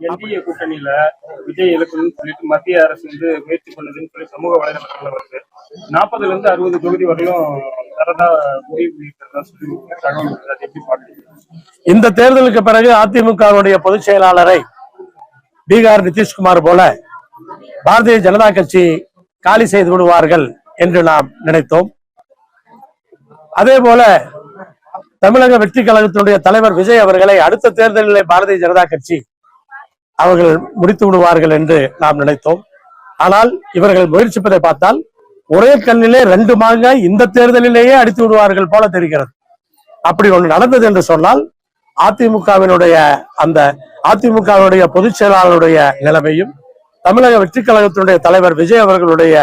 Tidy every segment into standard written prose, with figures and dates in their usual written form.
NDA கூட்டணியில விஜய் இலக்குன்னு சொல்லிட்டு மத்திய அரசு முயற்சி பண்ணுதுன்னு சொல்லி சமூக வலைதளங்கள்ல வருது. 40ல இருந்து 60 தொகுதி வரையிலும் தரதா முடிவு இருக்கிறதா சொல்லி தகவல் வருது. அதை எப்படி பாக்குறீங்க? இந்த தேர்தலுக்கு பிறகு அதிமுகவுடைய பொதுச் செயலாளரை பீகார் நிதிஷ்குமார் போல பாரதிய ஜனதா கட்சி காலி செய்து விடுவார்கள் என்று நாம் நினைத்தோம். அதே போல தமிழக வெற்றி கழகத்தினுடைய தலைவர் விஜய் அவர்களை அடுத்த தேர்தலிலே பாரதிய ஜனதா கட்சி அவர்கள் முடித்து விடுவார்கள் என்று நாம் நினைத்தோம். ஆனால் இவர்கள் முயற்சிப்பதை பார்த்தால் ஒரே கண்ணிலே 2 மாங்காய் இந்த தேர்தலிலேயே அடித்து விடுவார்கள் போல தெரிகிறது. அப்படி ஒன்று நடந்தது என்று சொன்னால் அதிமுகவினுடைய பொதுச் செயலாளருடைய நிலைமையும் தமிழக வெற்றி கழகத்தினுடைய தலைவர் விஜய் அவர்களுடைய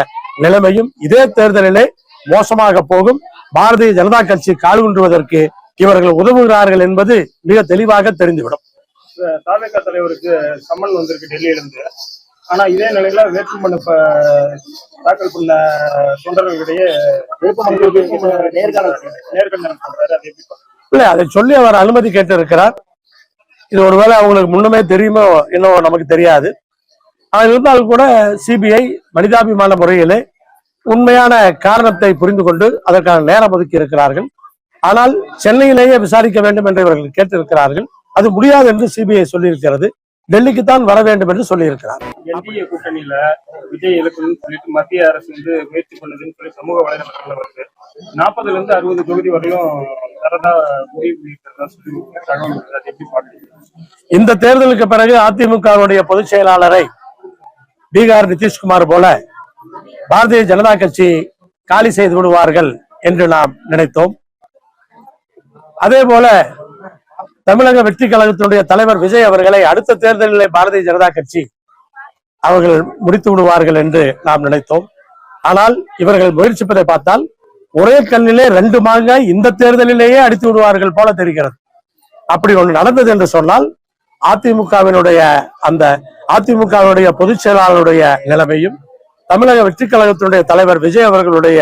நிலைமையும் இதே தேர்தலிலே மோசமாக போகும். பாரதிய ஜனதா கட்சி கால்குன்றுவதற்கு இவர்கள் உதவுகிறார்கள் என்பது மிக தெளிவாக தெரிந்துவிடும். தாவேகா தலைவருக்கு சம்மன் வந்திருக்கு டெல்லியில இருந்து. ஆனா இதே நிலையில வேட்புமனு தாக்கல் பண்ண தொண்டர்களிடையே நேர்காணல் பண்றாரு. அது எப்படி இல்ல, அதை சொல்லி அவர் அனுமதி கேட்டு இருக்கிறார். இது ஒருவேளை அவங்களுக்கு முன்னமே தெரியுமோ இன்னும் நமக்கு தெரியாது. ஆனால் இருந்தாலும் கூட சிபிஐ மனிதாபிமான முறையிலே உண்மையான காரணத்தை புரிந்து கொண்டு அதற்கான நேரம் ஒதுக்கி இருக்கிறார்கள். ஆனால் சென்னையிலேயே விசாரிக்க வேண்டும் என்று இவர்கள் கேட்டிருக்கிறார்கள். அது முடியாது என்று சிபிஐ சொல்லியிருக்கிறது. டெல்லிக்குத்தான் வர வேண்டும் என்று சொல்லியிருக்கிறார். என்டிஏ கூட்டணியில விஜய் இலக்குன்னு சொல்லிட்டு மத்திய அரசு முயற்சி பண்ணுதுன்னு சொல்லி சமூக வலைதளங்கள்ல வருது. 40ல இருந்து 60 தொகுதி வரையிலும் தரதா முடிவு இருக்கிறதா சொல்லி தகவல் வருது. அதை எப்படி பாக்குறீங்க? இந்த தேர்தலுக்கு பிறகு அதிமுகவுடைய பொதுச் செயலாளரை பீகார் நிதிஷ்குமார் போல பாரதிய ஜனதா கட்சி காலி செய்து விடுவார்கள் என்று நாம் நினைத்தோம். அதே போல தமிழக வெற்றி கழகத்தினுடைய தலைவர் விஜய் அவர்களை அடுத்த தேர்தலிலே பாரதிய ஜனதா கட்சி அவர்கள் முடித்து விடுவார்கள் என்று நாம் நினைத்தோம். ஆனால் இவர்கள் முயற்சிப்பதை பார்த்தால் ஒரே கண்ணிலே 2 மாங்காய் இந்த தேர்தலிலேயே அடித்து விடுவார்கள் போல தெரிகிறது. அப்படி ஒன்று நடந்தது என்று சொன்னால் அதிமுகவினுடைய பொதுச் செயலாளருடைய நிலைமையும் தமிழக வெற்றி கழகத்தினுடைய தலைவர் விஜய் அவர்களுடைய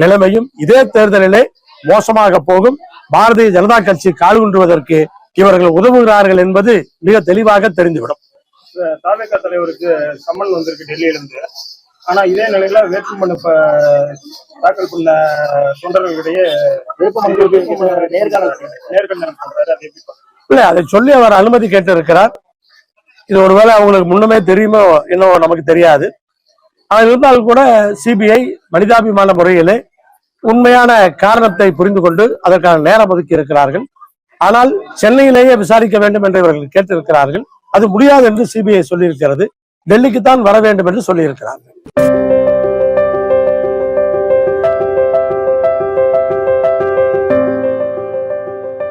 நிலைமையும் இதே தேர்தலிலே மோசமாக போகும். பாரதிய ஜனதா கட்சி கால்குன்றுவதற்கு இவர்கள் உதவுகிறார்கள் என்பது மிக தெளிவாக தெரிந்துவிடும். தாவேகா தலைவருக்கு சம்மன் வந்திருக்கு டெல்லியில இருந்து. ஆனா இதே நிலையில வேட்புமனு தாக்கல் பண்ண தொண்டர்களிடையே நேர்காணல் பண்றாரு. அது எப்படி? இல்ல, அதை சொல்லி அவர் அனுமதி கேட்டு இருக்கிறார். இது ஒருவேளை அவங்களுக்கு முன்னமே தெரியுமோ இன்னும் நமக்கு தெரியாது. ஆனால் இருந்தாலும் கூட சிபிஐ மனிதாபிமான முறையிலே உண்மையான காரணத்தை புரிந்து கொண்டு அதற்கான நேரம் ஒதுக்கி இருக்கிறார்கள். ஆனால் சென்னையிலேயே விசாரிக்க வேண்டும் என்று இவர்கள் கேட்டிருக்கிறார்கள். அது முடியாது என்று சிபிஐ சொல்லியிருக்கிறது. டெல்லிக்குத்தான் வர வேண்டும் என்று சொல்லியிருக்கிறார்கள்.